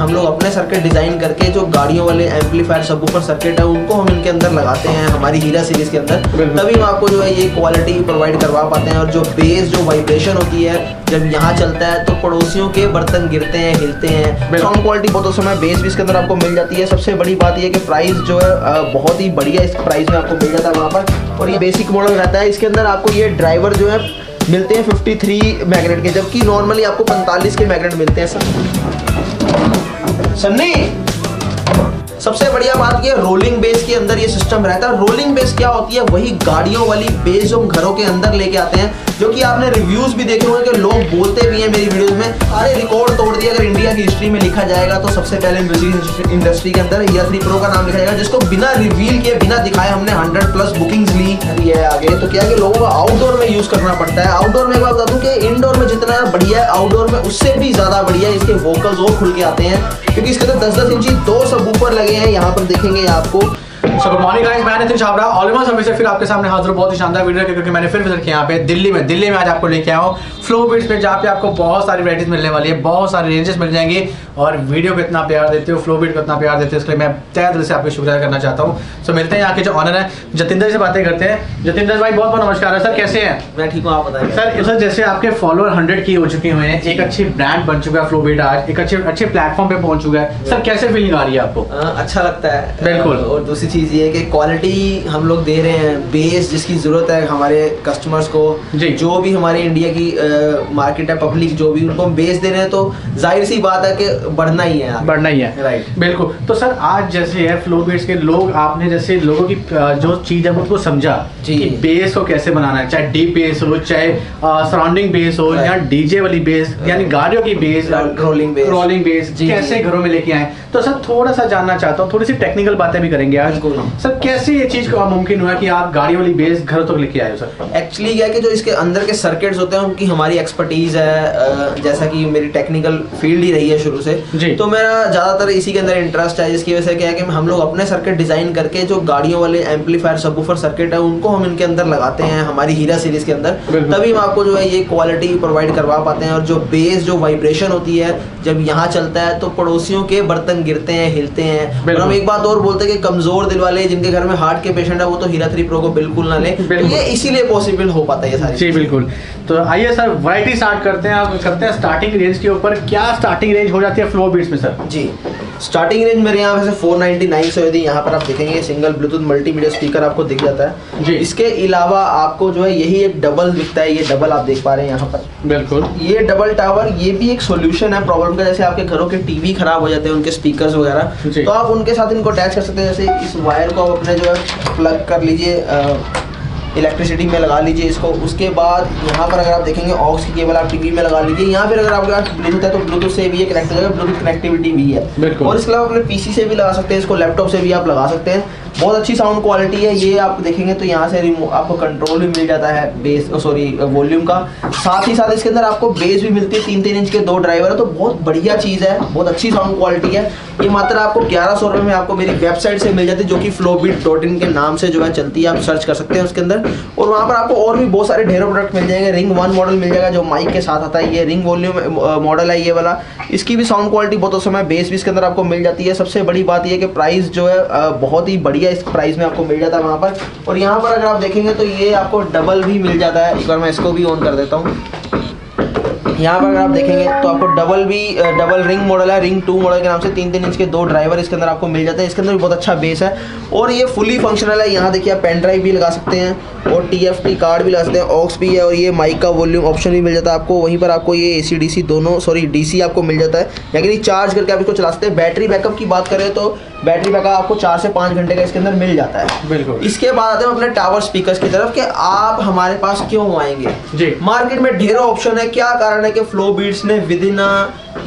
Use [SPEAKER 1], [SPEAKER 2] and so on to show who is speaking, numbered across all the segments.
[SPEAKER 1] हम लोग अपने सर्किट डिजाइन करके जो गाड़ियों वाले एम्पलीफायर सबवूफर सर्किट है उनको हम इनके अंदर लगाते हैं हमारी हीरा सीरीज के अंदर, तभी हम आपको जो है ये क्वालिटी प्रोवाइड करवा पाते हैं। और जो बेस जो वाइब्रेशन होती है जब यहाँ चलता है तो पड़ोसियों के बर्तन गिरते हैं, हिलते हैं। साउंड क्वालिटी बहुत समय बेस भी इसके अंदर आपको मिल जाती है। सबसे बड़ी बात ये कि प्राइस जो है बहुत ही बढ़िया इस प्राइस में आपको मिल जाता है वहाँ पर। और ये बेसिक मॉडल रहता है, इसके अंदर आपको ये ड्राइवर जो है मिलते हैं 53 मैग्नेट के, जबकि नॉर्मली आपको 45 के मैग्नेट मिलते हैं। सन्नी सबसे बढ़िया बात ये रोलिंग बेस के अंदर ये सिस्टम रहता है। रोलिंग बेस क्या होती है? वही गाड़ियों वाली बेस जो हम घरों के अंदर लेके आते हैं, जो कि आपने रिव्यूज भी देखे होंगे कि लोग बोलते भी हैं मेरी वीडियोस में, अरे रिकॉर्ड तोड़ दिया। अगर इंडिया की हिस्ट्री में लिखा जाएगा तो सबसे पहले म्यूजिक इंडस्ट्री के अंदर हीरा 3 प्रो का नाम लिखा जाएगा, जिसको बिना रिवील किए बिना दिखाए हमने 100+ बुकिंग्स ली है आगे। तो क्या है कि लोगों को आउटडोर में यूज करना पड़ता है। आउटडोर में एक बात बता दूं कि इंडोर में जितना बढ़िया है आउटडोर में उससे भी ज्यादा बढ़िया इसके वोकल्स और खुल के आते हैं, क्योंकि इसके अंदर 10-10 इंची 2 सबवूफर लगे हैं। यहाँ पर देखेंगे आपको।
[SPEAKER 2] गुड मॉर्निंग गाइस, मैं नितिन छाबड़ा ऑलमोस्ट सर्विस से फिर आपके सामने हाजिर। बहुत ही शानदार वीडियो है क्योंकि मैंने फिर विजिट किया यहाँ पे दिल्ली में आज आपको लेके आया हूँ फ्लो बीट्स पे, जहाँ पे आपको बहुत सारी वैराइटीज मिलने वाली है, बहुत सारी रेंजेस मिल जाएंगी। और वीडियो को इतना प्यार देते हो, फ्लो बीट को इतना प्यार देते हो, इसके लिए मैं तहे दिल से आपको शुक्रिया करना चाहता हूँ। सो मिलते हैं यहाँ के जो ऑनर है जतिंदर से बातें करते हैं। जतिंदर भाई बहुत बहुत नमस्कार है सर, कैसे हैं?
[SPEAKER 1] मैं ठीक हूँ, आप बताइए।
[SPEAKER 2] सर जैसे आपके फॉलोअर 100 की हो चुके हुए हैं, एक अच्छी ब्रांड बन चुका है फ्लो बीट, आज एक अच्छे प्लेटफॉर्म पे पहुंच चुका है सर, कैसे फीलिंग आ रही है आपको?
[SPEAKER 1] अच्छा लगता है
[SPEAKER 2] बिल्कुल।
[SPEAKER 1] और दूसरी चीज ये कि क्वालिटी हम लोग दे रहे हैं, बेस जिसकी जरूरत है हमारे कस्टमर्स को, जो भी हमारे इंडिया की मार्केट है, पब्लिक जो भी, उनको हम बेस दे रहे हैं, तो जाहिर सी बात है कि बढ़ना ही है, राइट।
[SPEAKER 2] बिल्कुल। तो सर आज जैसे है फ्लो बीट्स के लोग, आपने जैसे लोगों की जो चीज है उनको समझा कि बेस को कैसे बनाना है, चाहे डीप बेस हो, चाहे सराउंडिंग बेस हो, या डीजे वाली बेस यानी गाड़ियों की बेस, रोलिंग बेस कैसे घरों में लेके आए। तो सर थोड़ा सा जानना चाहता हूँ, थोड़ी सी टेक्निकल बातें भी करेंगे आज। सर कैसे ये चीज को मुमकिन हुआ कि आप गाड़ी वाली बेस घर तक लेके आए हो सर?
[SPEAKER 1] एक्चुअली क्या है कि जो इसके अंदर के सर्किट्स होते हैं उनकी हमारी एक्सपर्टीज है, जैसा कि मेरी टेक्निकल फील्ड ही रही है शुरू से, तो मेरा ज्यादातर इसी के अंदर इंटरेस्ट है, जिसकी वजह से क्या है कि हम लोग अपने सर्किट डिजाइन करके जो गाड़ियों वाले एम्पलीफायर सबवूफर सर्किट है उनको हम इनके अंदर लगाते हैं हमारी हीरा सीरीज के अंदर, तभी हम आपको जो है ये क्वालिटी प्रोवाइड करवा पाते हैं। और जो बेस जो वाइब्रेशन होती है जब यहाँ चलता है तो पड़ोसियों के बर्तन गिरते हैं, हिलते हैं। और हम एक बात और बोलते हैं कि कमजोर दिल वाले जिनके घर में हार्ट के पेशेंट है वो तो हीरा 3 प्रो को बिल्कुल ना ले, तो ये इसीलिए पॉसिबल हो पाता है ये सारी।
[SPEAKER 2] जी बिल्कुल। तो आइए सर वैरायटी स्टार्ट करते हैं। आप करते हैं स्टार्टिंग रेंज के ऊपर, क्या स्टार्टिंग रेंज हो जाती है फ्लो बीट्स में सर?
[SPEAKER 1] जी स्टार्टिंग रेंज मेरे यहाँ वैसे 499 से होती है। यहाँ पर आप देखेंगे सिंगल ब्लूटूथ मल्टीमीडिया स्पीकर आपको दिख जाता है जी। इसके अलावा आपको जो है यही एक डबल दिखता है, ये डबल आप देख पा रहे हैं यहाँ पर, बिल्कुल। ये डबल टावर, ये भी एक सॉल्यूशन है प्रॉब्लम का। जैसे आपके घरों के टीवी खराब हो जाते हैं, उनके स्पीकर्स वगैरह, तो आप उनके साथ इनको अटैच कर सकते हैं। जैसे इस वायर को आप अपने जो है प्लग कर लीजिए, इलेक्ट्रिसिटी में लगा लीजिए इसको। उसके बाद यहाँ पर अगर आप देखेंगे ऑक्स की केबल आप टीवी में लगा लीजिए। यहाँ फिर अगर आपके पास ब्लूटूथ है तो ब्लूटूथ से भी ये कनेक्ट हो जाएगा, ब्लूटूथ कनेक्टिविटी भी है। और इसके अलावा अपने पीसी से भी लगा सकते हैं इसको, लैपटॉप से भी आप लगा सकते हैं। बहुत अच्छी साउंड क्वालिटी है। ये आप देखेंगे तो यहाँ से आपको कंट्रोल भी मिल जाता है बेस वॉल्यूम का, साथ ही साथ इसके अंदर आपको बेस भी मिलती है। 3-3 इंच के 2 ड्राइवर है, तो बहुत बढ़िया चीज़ है, बहुत अच्छी साउंड क्वालिटी है। ये मात्र आपको 1100 रुपये में आपको मेरी वेबसाइट से मिल जाती है, जो कि flowbeat.in के नाम से जो है चलती है, आप सर्च कर सकते हैं उसके अंदर। और वहाँ पर आपको और भी बहुत सारे ढेरों प्रोडक्ट मिल जाएंगे। रिंग 1 मॉडल मिल जाएगा जो माइक के साथ आता है, ये रिंग वॉल्यूम मॉडल है ये वाला। इसकी भी साउंड क्वालिटी बहुत अच्छा है, बेस भी इसके अंदर आपको मिल जाती है। सबसे बड़ी बात ये कि प्राइस जो है बहुत ही बढ़िया इस प्राइस में आपको मिल जाता है वहाँ पर। और यहाँ पर अगर आप देखेंगे तो ये आपको डबल भी मिल जाता है। एक बार मैं इसको भी ऑन कर देता हूँ। यहाँ पर अगर आप देखेंगे तो आपको डबल रिंग मॉडल है, रिंग 2 मॉडल के नाम से 3-3 इंच के 2 ड्राइवर इसके अंदर आपको मिल जाते हैं। इसके अंदर भी बहुत अच्छा बेस है और ये फुली फंक्शनल है। यहाँ देखिए आप पेन ड्राइव भी लगा सकते हैं और TFT कार्ड भी लगा सकते हैं, ऑक्स भी है, और ये माइक का वॉल्यूम ऑप्शन भी मिल जाता है आपको। वहीं पर आपको ये AC DC दोनों DC आपको मिल जाता है, लेकिन चार्ज करके आप इसको चला सकते हैं। बैटरी बैकअप की बात करें तो बैटरी बैकअप आपको 4 से 5 घंटे का इसके अंदर मिल जाता है, बिल्कुल। इसके बाद आते हैं अपने टावर स्पीकर्स की तरफ कि आप हमारे पास क्यों आएंगे जी। मार्केट में ढेरों ऑप्शन है, क्या कारण है कि फ्लो बीट्स ने विद इन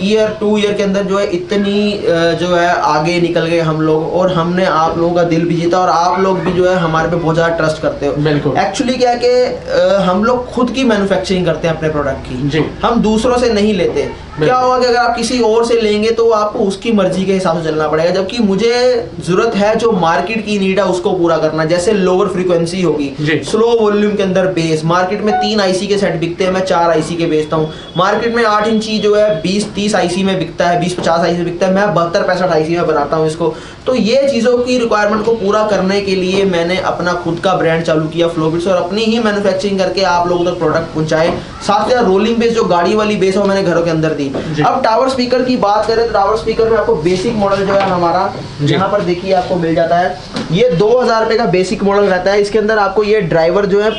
[SPEAKER 1] ईयर 2 ईयर के अंदर जो है इतनी जो है आगे निकल गए हम लोग, और हमने आप लोगों का दिल भी जीता और आप लोग भी जो है हमारे पे बहुत ज़्यादा ट्रस्ट करते हो, बिल्कुल। एक्चुअली क्या है कि हम लोग खुद की मैन्युफैक्चरिंग करते हैं अपने प्रोडक्ट की जी। हम दूसरों से नहीं लेते। क्या होगा कि अगर आप किसी और से लेंगे तो आपको उसकी मर्जी के हिसाब से चलना पड़ेगा, जबकि मुझे जरूरत है जो मार्केट की नीड है उसको पूरा करना। जैसे लोअर फ्रीक्वेंसी होगी, स्लो वॉल्यूम के अंदर बेस, मार्केट में 3 IC के सेट बिकते हैं, मैं 4 IC के बेचता हूँ। मार्केट में 8 इंची जो है 20-30 20-30 आईसी में बिकता है, 20-50 आईसी में बिकता है, मैं 72-65 आईसी में बनाता हूँ इसको। तो ये चीज़ों की रिक्वायरमेंट को पूरा करने के लिए मैंने अपना खुद का ब्रांड चालू किया फ्लोबिट्स, और अपनी ही मैन्युफैक्चरिंग करके आप लोगों तक प्रोडक्ट पहुंचाए। साथ ही रोलिंग बेस जो गाड़ी वाली बेस है मैंने घरों के अंदर दी। अब टावर स्पीकर की बात करें तो टावर स्पीकर में आपको बेसिक मॉडल जो है हमारा यहाँ पर देखिए आपको मिल जाता है। ये 2000 रुपये का बेसिक मॉडल रहता है। इसके अंदर आपको ये ड्राइवर जो है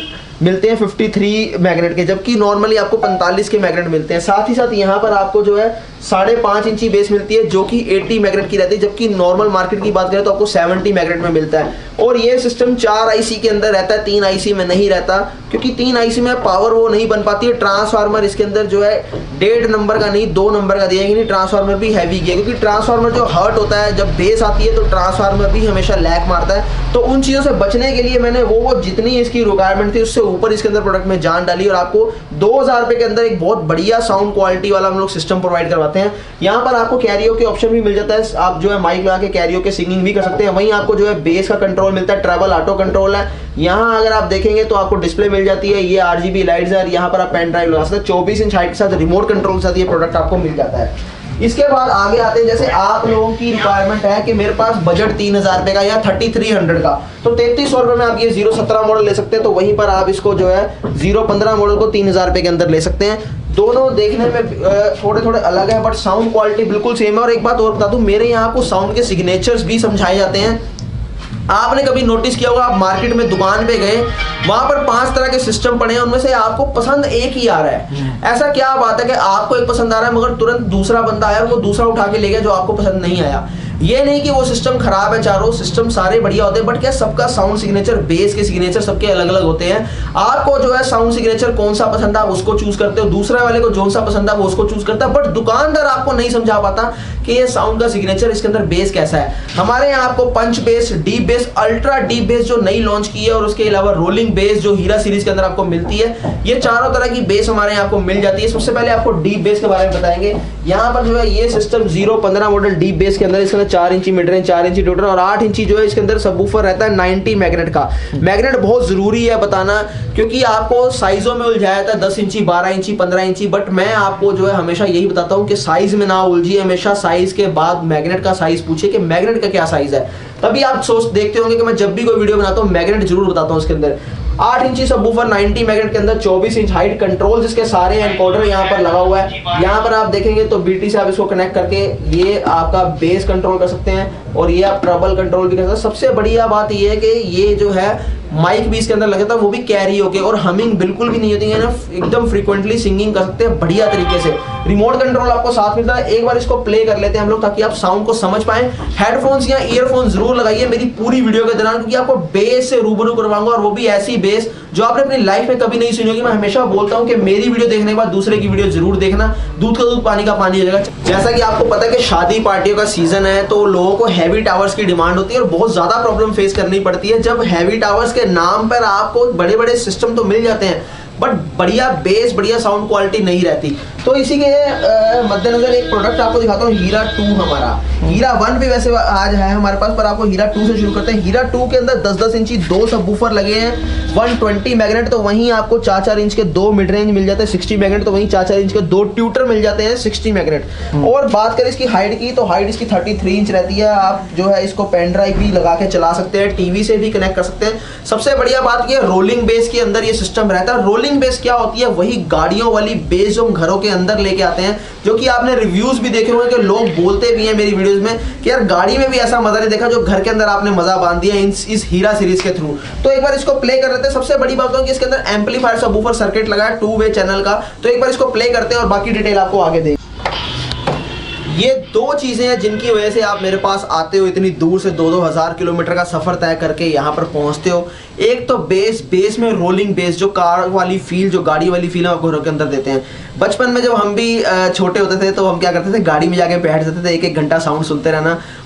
[SPEAKER 1] मिलते हैं 53 मैग्नेट के, जबकि नॉर्मली आपको 45 के मैग्नेट मिलते हैं। साथ ही साथ यहाँ पर आपको जो है 5.5 इंची बेस मिलती है जो कि 80 मैग्नेट की रहती है, जबकि नॉर्मल मार्केट की बात करें तो आपको 70 मैग्नेट में मिलता है। और ये सिस्टम 4 आईसी के अंदर रहता है, 3 आईसी में नहीं रहता, क्योंकि 3 आईसी में पावर वो नहीं बन पाती है। ट्रांसफार्मर इसके अंदर जो है 1.5 नंबर का नहीं 2 नंबर का दिया, नहीं ट्रांसफार्मर भी हैवी है, क्योंकि ट्रांसफार्मर जो हर्ट होता है जब बेस आती है तो ट्रांसफार्मर भी हमेशा लैग मारता है। तो उन चीज़ों से बचने के लिए मैंने वो जितनी इसकी रिक्वायरमेंट थी उससे ऊपर इसके अंदर प्रोडक्ट में जान डाली, और आपको 2000 रुपये के अंदर एक बहुत बढ़िया साउंड क्वालिटी वाला हम लोग सिस्टम प्रोवाइड करवाते हैं। यहाँ पर आपको कैरियो के ऑप्शन भी मिल जाता है, आप जो है माइक लगा के कैरियो के सिंगिंग भी कर सकते हैं। वहीं आपको जो है बेस का कंट्रोल मिलता है, ट्रैवल ऑटो कंट्रोल है। यहाँ अगर आप देखेंगे तो आपको डिस्प्ले मिल जाती है, ये RGB लाइट्स है, यहाँ पर आप पेन ड्राइव लगा सकते हैं। 24 इंच हाइट के साथ रिमोट कंट्रोल के साथ ये प्रोडक्ट आपको मिल जाता है। इसके बाद आगे आते हैं, जैसे आप लोगों की रिक्वायरमेंट है कि मेरे पास बजट 3000 रुपये का या 3300 का, तो 3300 रुपये में आप ये 017 मॉडल ले सकते हैं। तो वहीं पर आप इसको जो है 015 मॉडल को 3000 रुपये के अंदर ले सकते हैं। दोनों देखने में थोड़े थोड़े अलग है, बट साउंड क्वालिटी बिल्कुल सेम है। और एक बात और बता दूं, मेरे यहाँ आपको साउंड के सिग्नेचर्स भी समझाए जाते हैं। आपने कभी नोटिस किया होगा, आप मार्केट में दुकान पे गए, वहां पर 5 तरह के सिस्टम पड़े हैं, उनमें से आपको पसंद एक ही आ रहा है। ऐसा क्या बात है कि आपको एक पसंद आ रहा है मगर तुरंत दूसरा बंदा आया और वो दूसरा उठा के ले गया जो आपको पसंद नहीं आया। ये नहीं कि वो सिस्टम खराब है, चारों सिस्टम सारे बढ़िया होते हैं, बट क्या सबका साउंड सिग्नेचर, बेस के सिग्नेचर सबके अलग अलग होते हैं। आपको जो है साउंड सिग्नेचर कौन सा पसंद है आप उसको चूज करते हो, दूसरा वाले को जो सा पसंद है वो उसको चूज करता है, बट दुकानदार आपको नहीं समझा पाता कि ये साउंड का सिग्नेचर इसके अंदर बेस कैसा है। हमारे यहाँ आपको punch bass, deep bass, ultra deep bass जो नई लॉन्च की है, और उसके अलावा रोलिंग बेस जो हीरा सीरीज के अंदर आपको मिलती है, ये चारों तरह की बेस हमारे यहाँ आपको मिल जाती है। सबसे पहले आपको डीप बेस के बारे में बताएंगे। यहाँ पर जो है ये सिस्टम 015 मॉडल डीप बेस के अंदर, इसके अंदर 4 इंची मिड रेंज, 4 इंची ट्यूटर और 8 इंची जो है इसके अंदर सबवूफर रहता है 90 मैग्नेट का। मैग्नेट बहुत जरूरी है बताना, क्योंकि आपको साइजों में उलझाया जाता है 10 इंची, 12 इंची, 15 इंची, बट मैं आपको जो है हमेशा यही बताता हूँ कि साइज में ना उलझिए। हमेशा साइज के बाद मैग्नेट का साइज पूछिए कि मैग्नेट का क्या साइज है, तभी आप देखते होंगे कि मैं जब भी कोई वीडियो बनाता हूँ मैग्नेट जरूर बताता हूँ। इसके अंदर 8 इंची सबवूफर 90 मैग्नेट के अंदर 24 इंच हाइट, कंट्रोल जिसके सारे एनकोडर यहाँ पर लगा हुआ है। यहाँ पर आप देखेंगे तो BT से आप इसको कनेक्ट करके ये आपका बेस कंट्रोल कर सकते हैं, और ये आप ट्रबल कंट्रोल भी कर सकते हैं। सबसे बढ़िया बात ये है कि ये जो है माइक भी इसके अंदर लगा था, वो भी कैरी होके, और हमिंग बिल्कुल भी नहीं होती है ना, एकदम फ्रीक्वेंटली सिंगिंग कर सकते हैं बढ़िया तरीके से। रिमोट कंट्रोल आपको साथ मिलता है। एक बार इसको प्ले कर लेते हैं हम लोग ताकि आप साउंड को समझ पाएं। हेडफोन्स या ईयरफोन जरूर लगाइए मेरी पूरी वीडियो के दौरान, क्योंकि आपको बेस से रूबरू करवाऊंगा, और वो भी ऐसी बेस जो आपने अपनी लाइफ में कभी नहीं सुनी होगी। मैं हमेशा बोलता हूं कि मेरी वीडियो देखने के बाद दूसरे की वीडियो जरूर देखना, दूध का दूध पानी का पानी हो जाएगा। जैसा कि आपको पता है कि शादी पार्टियों का सीजन है, तो लोगों को हैवी टावर्स की डिमांड होती है और बहुत ज्यादा प्रॉब्लम फेस करनी पड़ती है। जब हैवी टावर्स के नाम पर आपको बड़े बड़े सिस्टम तो मिल जाते हैं, बट बढ़िया बेस, बढ़िया साउंड क्वालिटी नहीं रहती। तो इसी के मद्देनजर एक प्रोडक्ट आपको दिखाता हूँ, हीरा 2 हमारा। हीरा 1 भी वैसे आज है हमारे पास, पर आपको हीरा 2 से शुरू करते हैं। हीरा 2 के अंदर 10-10 इंची 2 सबवूफर लगे हैं, 120 मैग्नेट, तो वहीं आपको 4-4 इंच के 2 मिड रेंज मिल जाते हैं 60 मैग्नेट, तो वहीं 4-4 इंच के 2 ट्यूटर मिल जाते हैं 60 मैग्नेट। और बात करें इसकी हाइट की, तो हाइट इसकी 33 इंच रहती है। आप जो है इसको पेन ड्राइव भी लगा के चला सकते हैं, टीवी से भी कनेक्ट कर सकते हैं। सबसे बढ़िया बात ये रोलिंग बेस के अंदर ये सिस्टम रहता है। रोलिंग बेस क्या होती है? वही गाड़ियों वाली बेस जो हम घरों के अंदर लेके आते हैं, जो कि आपने रिव्यूज भी देखे होंगे कि लोग बोलते भी हैं मेरी वीडियोस में कि यार गाड़ी में भी ऐसा मजा नहीं देखा जो घर के अंदर आपने मजा बांध दिया इस हीरा सीरीज के थ्रू। तो एक बार इसको प्ले कर लेते हैं। सबसे बड़ी बात है कि इसके अंदर एम्पलीफायर सबवूफर सर्किट लगा है 2 वे चैनल का। तो एक बार इसको प्ले करते हैं और बाकी डिटेल आपको आगे देंगे। ये 2 चीजें हैं जिनकी वजह से आप मेरे पास आते हो, इतनी दूर से 2-2 हज़ार किलोमीटर का सफर तय करके यहाँ पर पहुँचते हो। एक तो बेस में रोलिंग बेस, जो कार वाली फील, जो गाड़ी वाली फील हम घरों के अंदर देते हैं। बचपन में जब हम भी छोटे होते थे तो हम क्या करते थे, गाड़ी में जाके बैठ जाते थे, 1-1 घंटा साउंड सुनते रहना।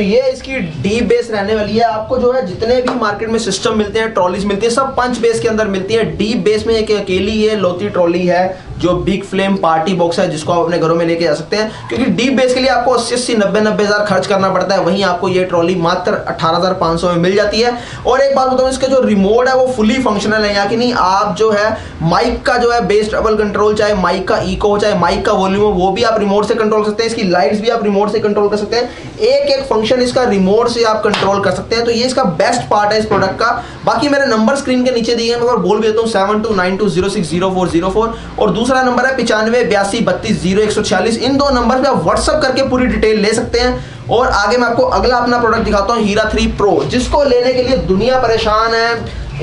[SPEAKER 1] तो ये इसकी डी बेस रहने वाली है। आपको जो है जितने भी मार्केट में सिस्टम मिलते हैं, ट्रॉलीज मिलती है, सब पंच बेस के अंदर मिलती है। डी बेस में एक अकेली ये लोती ट्रॉली है जो बिग फ्लेम पार्टी बॉक्स है, जिसको आप अपने घरों में लेके जा सकते हैं, क्योंकि डी बेस के लिए आपको 80-80, 90-90 हज़ार खर्च करना पड़ता है। वहीं आपको ये ट्रॉली मात्र 18,500 में मिल जाती है। और एक बात बताऊं, इसका जो रिमोट है वो फुली फंक्शनल है, यानी नहीं आप जो है माइक का जो है बेस ट्रबल कंट्रोल, चाहे माइक का इको हो, चाहे माइक का वॉल्यूम हो, वो भी आप रिमोट से कंट्रोल कर सकते हैं। इसकी लाइट्स भी आप रिमोट से कंट्रोल कर सकते हैं। एक एक फंक्शन इसका रिमोट से आप कंट्रोल कर सकते हैं। तो ये इसका बेस्ट पार्ट है इस प्रोडक्ट का। बाकी मेरे नंबर स्क्रीन के नीचे दिए हैं, मैं बोल भी देता हूँ 7292060404, और दूसरा नंबर है 9582320146। इन दो नंबर पे आप व्हाट्सएप करके पूरी डिटेल ले सकते हैं। और आगे मैं आपको अगला अपना प्रोडक्ट दिखाता हूँ, हीरा 3 प्रो, जिसको लेने के लिए दुनिया परेशान है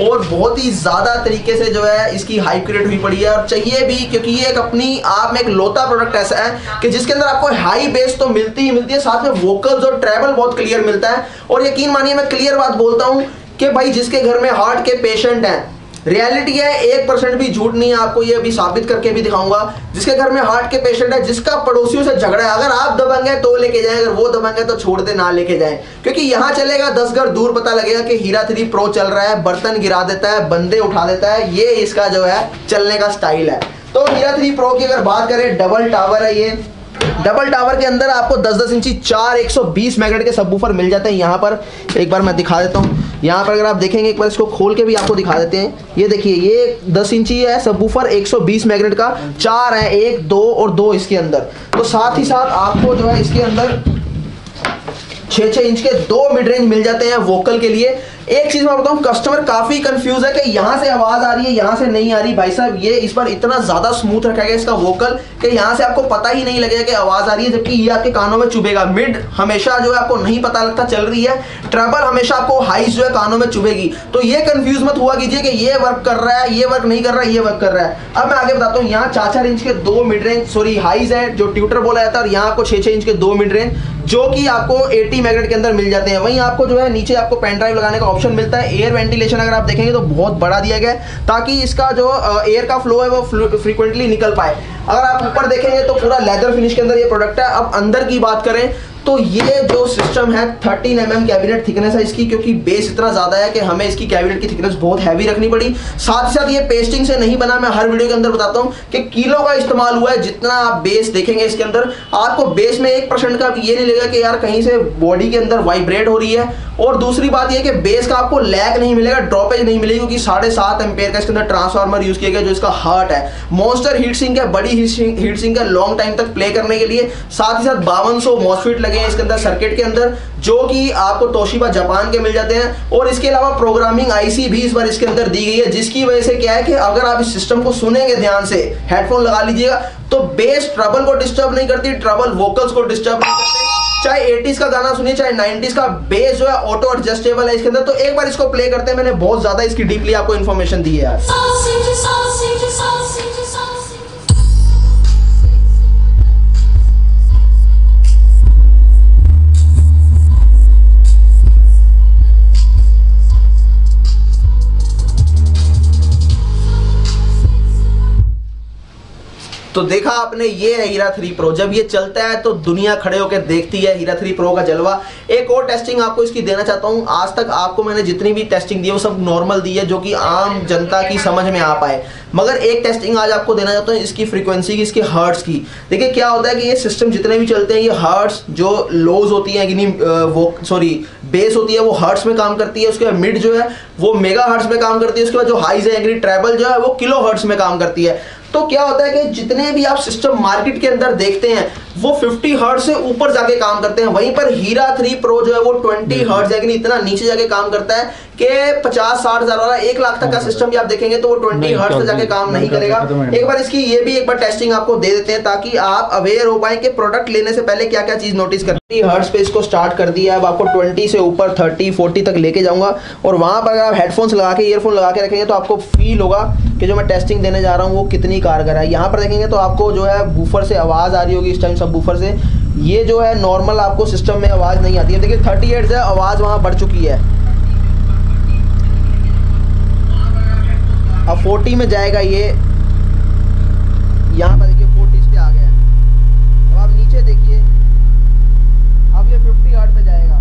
[SPEAKER 1] और बहुत ही ज्यादा तरीके से जो है इसकी हाइप क्रिएट हुई पड़ी है, और चाहिए भी, क्योंकि ये एक अपनी आप में एक लोता प्रोडक्ट ऐसा है कि जिसके अंदर आपको हाई बेस तो मिलती ही मिलती है, साथ में वोकल्स और ट्रैवल बहुत क्लियर मिलता है। और यकीन मानिए मैं क्लियर बात बोलता हूँ कि भाई जिसके घर में हार्ट के पेशेंट हैं, रियलिटी है, 1% भी झूठ नहीं है, आपको ये अभी साबित करके भी दिखाऊंगा, जिसके घर में हार्ट के पेशेंट है, जिसका पड़ोसियों से झगड़ा है, अगर आप दबंग हैं तो लेके जाएं, अगर वो दबंग है तो छोड़ दे, ना लेके जाएं, क्योंकि यहाँ चलेगा 10 घर दूर पता लगेगा कि हीरा 3 प्रो चल रहा है, बर्तन गिरा देता है, बंदे उठा देता है, ये इसका जो है चलने का स्टाइल है। तो हीरा 3 प्रो की अगर बात करें, डबल टावर है ये। डबल टावर के अंदर आपको 10-10 इंची 4 120 मेगाहर्ट्ज के सबवूफर मिल जाते हैं। यहाँ पर एक बार मैं दिखा देता हूँ, यहाँ पर अगर आप देखेंगे, एक बार इसको खोल के भी आपको दिखा देते हैं। ये देखिए, ये 10 इंची है सबवूफर, 120 मेगाहर्ट्ज का, 4 है, 1, 2 और 2 इसके अंदर। तो साथ ही साथ आपको जो है इसके अंदर 6-6 इंच के 2 मिड रेंज मिल जाते हैं वोकल के लिए। एक चीज मैं बताऊं, कस्टमर काफी कंफ्यूज है कि यहाँ से आवाज आ रही है, यहाँ से नहीं आ रही। भाई साहब, ये इस पर इतना ज्यादा स्मूथ रखा गया इसका वोकल कि यहाँ से आपको पता ही नहीं लगेगा कि आवाज आ रही है, जबकि ये आपके कानों में चुभेगा। मिड हमेशा जो है आपको नहीं पता लगता चल रही है, ट्रबल हमेशा आपको हाई जो है कानों में चुभेगी। तो ये कंफ्यूज मत हुआ कीजिए कि ये वर्क कर रहा है, ये वर्क नहीं कर रहा है, ये वर्क कर रहा है। अब मैं आगे बताता हूँ, यहाँ 4-4 इंच के 2 मिड रेंज, सॉरी हाईज है, जो ट्यूटर बोला जाता है, और यहाँ आपको 6-6 इंच के 2 मिड रेंज, जो कि आपको 80 मेगाहर्ट्ज के अंदर मिल जाते हैं। वहीं आपको जो है नीचे आपको पेन ड्राइव लगाने का ऑप्शन मिलता है। एयर वेंटिलेशन अगर आप देखेंगे तो बहुत बड़ा दिया गया है, ताकि इसका जो एयर का फ्लो है वो फ्रीक्वेंटली निकल पाए। अगर आप ऊपर देखेंगे तो पूरा लेदर फिनिश के अंदर ये प्रोडक्ट है। अब अंदर की बात करें तो ये जो सिस्टम है 13 mm कैबिनेट थिकनेस है इसकी, क्योंकि बेस इतना ज्यादा है कि हमें इसकी कैबिनेट की थिकनेस बहुत हैवी रखनी पड़ी। साथ ही साथ ये पेस्टिंग से नहीं बना, मैं हर वीडियो के अंदर बताता हूँ कि किलो का इस्तेमाल हुआ है। जितना आप बेस देखेंगे इसके अंदर, आपको बेस में 1% का ये नहीं लगेगा कि यार कहीं से बॉडी के अंदर वाइब्रेट हो रही है। और दूसरी बात यह कि बेस का आपको लैग नहीं मिलेगा, ड्रॉपेज नहीं मिलेगी, क्योंकि 7.5 एम्पेयर का इसके अंदर ट्रांसफार्मर यूज किया गया, जो इसका हार्ट है। मॉन्स्टर हीट सिंक है, बड़ी हीट सिंक है लॉन्ग टाइम तक प्ले करने के लिए। साथ ही साथ 5200 मॉसफेट लगे हैं इसके अंदर सर्किट के अंदर, जो कि आपको तोशिबा जापान के मिल जाते हैं। और इसके अलावा प्रोग्रामिंग आईसी भी इस बार इसके अंदर दी गई है, जिसकी वजह से क्या है कि अगर आप इस सिस्टम को सुनेंगे ध्यान से, हेडफोन लगा लीजिएगा, तो बेस ट्रबल को डिस्टर्ब नहीं करती, ट्रबल वोकल्स को डिस्टर्ब नहीं करती। चाहे 80s का गाना सुनिए, चाहे 90s का, बेस जो है ऑटो एडजस्टेबल है इसके अंदर। तो एक बार इसको प्ले करते हैं, मैंने बहुत ज्यादा इसकी डीपली आपको इन्फॉर्मेशन दी है यार। तो देखा आपने, ये है हीरा 3 प्रो। जब ये चलता है तो दुनिया खड़े होकर देखती है हीरा 3 प्रो का जलवा। एक और टेस्टिंग आपको इसकी देना चाहता हूँ। आज तक आपको मैंने जितनी भी टेस्टिंग दी है वो सब नॉर्मल दी है, जो कि आम जनता की समझ में आ पाए। मगर एक टेस्टिंग आज आपको देना चाहता हूँ इसकी फ्रीक्वेंसी की, इसके हर्ट्स की। देखिए क्या होता है कि ये सिस्टम जितने भी चलते हैं, ये हर्ट्स जो लोज होती है, वो सॉरी बेस होती है, वो हर्ट्स में काम करती है। उसके बाद मिड जो है वो मेगा हर्ट्स में काम करती है। उसके बाद जो हाइज है, ट्रैबल जो है वो किलो हर्ट्स में काम करती है। तो क्या होता है कि जितने भी आप सिस्टम मार्केट के अंदर देखते हैं वो 50 हर्ट्ज से ऊपर जाके काम करते हैं। वहीं पर हीरा 3 प्रो जो है वो 20 हर्ट्ज है, इतना नीचे जाके काम करता है कि 50-60 हजार वाला 1 लाख तक का सिस्टम भी आप देखेंगे तो वो 20 हर्ट्ज से जाके काम नहीं करेगा। एक बार इसकी ये भी एक बार टेस्टिंग आपको दे देते हैं, ताकि आप अवेयर हो पाए कि प्रोडक्ट लेने से पहले क्या क्या चीज नोटिस करनी है। हर्ट्ज पे इसको स्टार्ट कर दिया है। अब आपको 20 से ऊपर 30-40 तक लेके जाऊंगा, और वहां पर अगर आप हेडफोन्स लगा के, ईयरफोन लगा के रखेंगे तो आपको फील होगा कि जो मैं टेस्टिंग देने जा रहा हूँ वो कितनी कारगर है। यहाँ पर देखेंगे तो आपको जो है बूफर से आवाज आ रही होगी इस टाइम, सब बूफर से। ये जो है नॉर्मल आपको सिस्टम में आवाज नहीं आती है। देखिए 30 हर्ट्ज है, आवाज वहां बढ़ चुकी है। अब 40 में जाएगा ये, यहाँ पर देखिए 40 पे आ गया। अब आप नीचे देखिए, अब ये 50 हर्ट्ज पे जाएगा।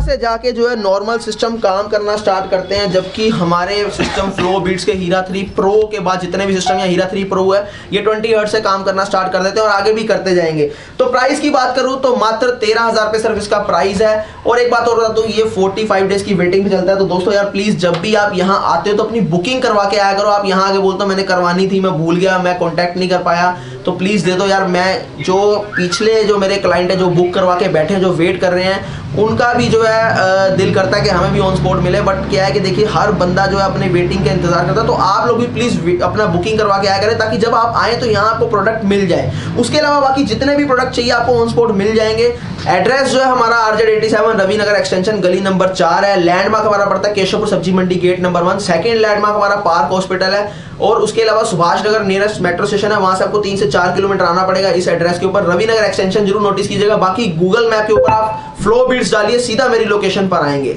[SPEAKER 1] से जाके जो है नॉर्मल सिस्टम काम करना स्टार्ट करते हैं, जबकि हमारे सिस्टम फ्लो बीट्स के हीरा 3 प्रो के बाद जितने भी सिस्टम या हीरा 3 प्रो है ये 20 हर्ट्ज से काम करना स्टार्ट कर देते हैं और आगे भी करते जाएंगे। तो प्राइस की बात करूं तो मात्र 13,000 रुपये सिर्फ इसका प्राइस है। और एक बात और बता दूं, ये 45 डेज की वेटिंग पे चलता है। तो दोस्तों यार प्लीज जब भी आप यहाँ आते हो तो अपनी बुकिंग करवा के आया करो। आप यहाँ आके बोलते हो मैंने करवानी थी, मैं भूल गया, मैं कॉन्टैक्ट नहीं कर पाया, तो प्लीज दे दो यार। मैं जो पिछले जो मेरे क्लाइंट है जो बुक करवा के बैठे हैं, जो वेट कर रहे हैं, उनका भी जो है दिल करता है कि हमें भी ऑन स्पॉट मिले। बट क्या है कि देखिए हर बंदा जो है अपने वेटिंग का इंतजार करता है, तो आप लोग भी प्लीज अपना बुकिंग करवा के आया करें ताकि जब आप आए तो यहाँ आपको प्रोडक्ट मिल जाए। उसके अलावा बाकी जितने भी प्रोडक्ट चाहिए आपको ऑन स्पॉट मिल जाएंगे। एड्रेस जो है हमारा RZ87 रवि नगर एक्सटेंशन गली नंबर 4 है। लैंडमार्क हमारा पड़ता है केशवपुर सब्जी मंडी गेट नंबर 1। सेकंड लैंडमार्क हमारा पार्क हॉस्पिटल है। और उसके अलावा Subhash Nagar nearest metro station है, वहां से आपको 3 से 4 किलोमीटर आना पड़ेगा। इस एड्रेस के ऊपर रवि नगर एक्सटेंशन जरूर नोटिस कीजिएगा। बाकी गूगल मैप के ऊपर आप फ्लो बीट्स डालिए, सीधा मेरी लोकेशन पर आएंगे।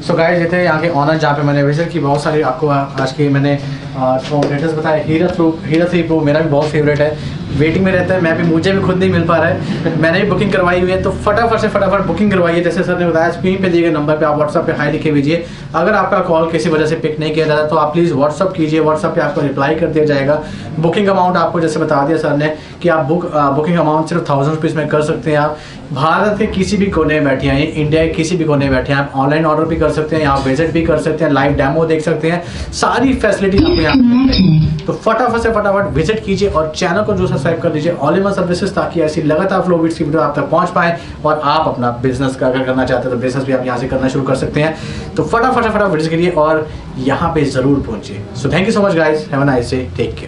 [SPEAKER 2] सो गाइस, ये थे यहाँ के ऑनर जहाँ पे मैंने विजिट की। बहुत सारे आपको आज के मैंने लेटेस्ट बताया। हीरा 3 प्रो मेरा भी बहुत फेवरेट है, वेटिंग में रहता है। मैं भी, मुझे भी खुद नहीं मिल पा रहा है, मैंने भी बुकिंग करवाई हुई है। तो फटाफट बुकिंग करवाइए। जैसे सर ने बताया स्क्रीन पे दिए गए नंबर पे आप व्हाट्सअप पे हाई लिखे भेजिए। अगर आपका कॉल किसी वजह से पिक नहीं किया जाता तो आप प्लीज़ व्हाट्सअप कीजिए, व्हाट्सअप पे आपको रिप्लाई कर दिया जाएगा। बुकिंग अमाउंट आपको जैसे बता दिया सर ने कि आप बुकिंग अमाउंट सिर्फ 1000 रुपीज़ में कर सकते हैं। आप भारत के किसी भी कोने में बैठे हैं, इंडिया के किसी भी कोने में बैठे हैं, आप ऑनलाइन ऑर्डर भी कर सकते हैं, यहाँ विजिट भी कर सकते हैं, लाइव डेमो देख सकते हैं, सारी फैसिलिटी आपको यहाँ मिलेगी। तो फटाफट विजिट कीजिए और चैनल को जो सब्सक्राइब कर दीजिए ऑल इन वन सर्विसेज, ताकि ऐसी लगातार फ्लो बीट्स की वीडियो आप तक पहुंच पाए और आप अपना बिजनेस का अगर करना चाहते हैं तो बिजनेस भी आप यहाँ से करना शुरू कर सकते हैं। तो फटाफट विजिट करिए और यहाँ पे जरूर पहुंचिए। So thank you so much guys, have a nice day, take care.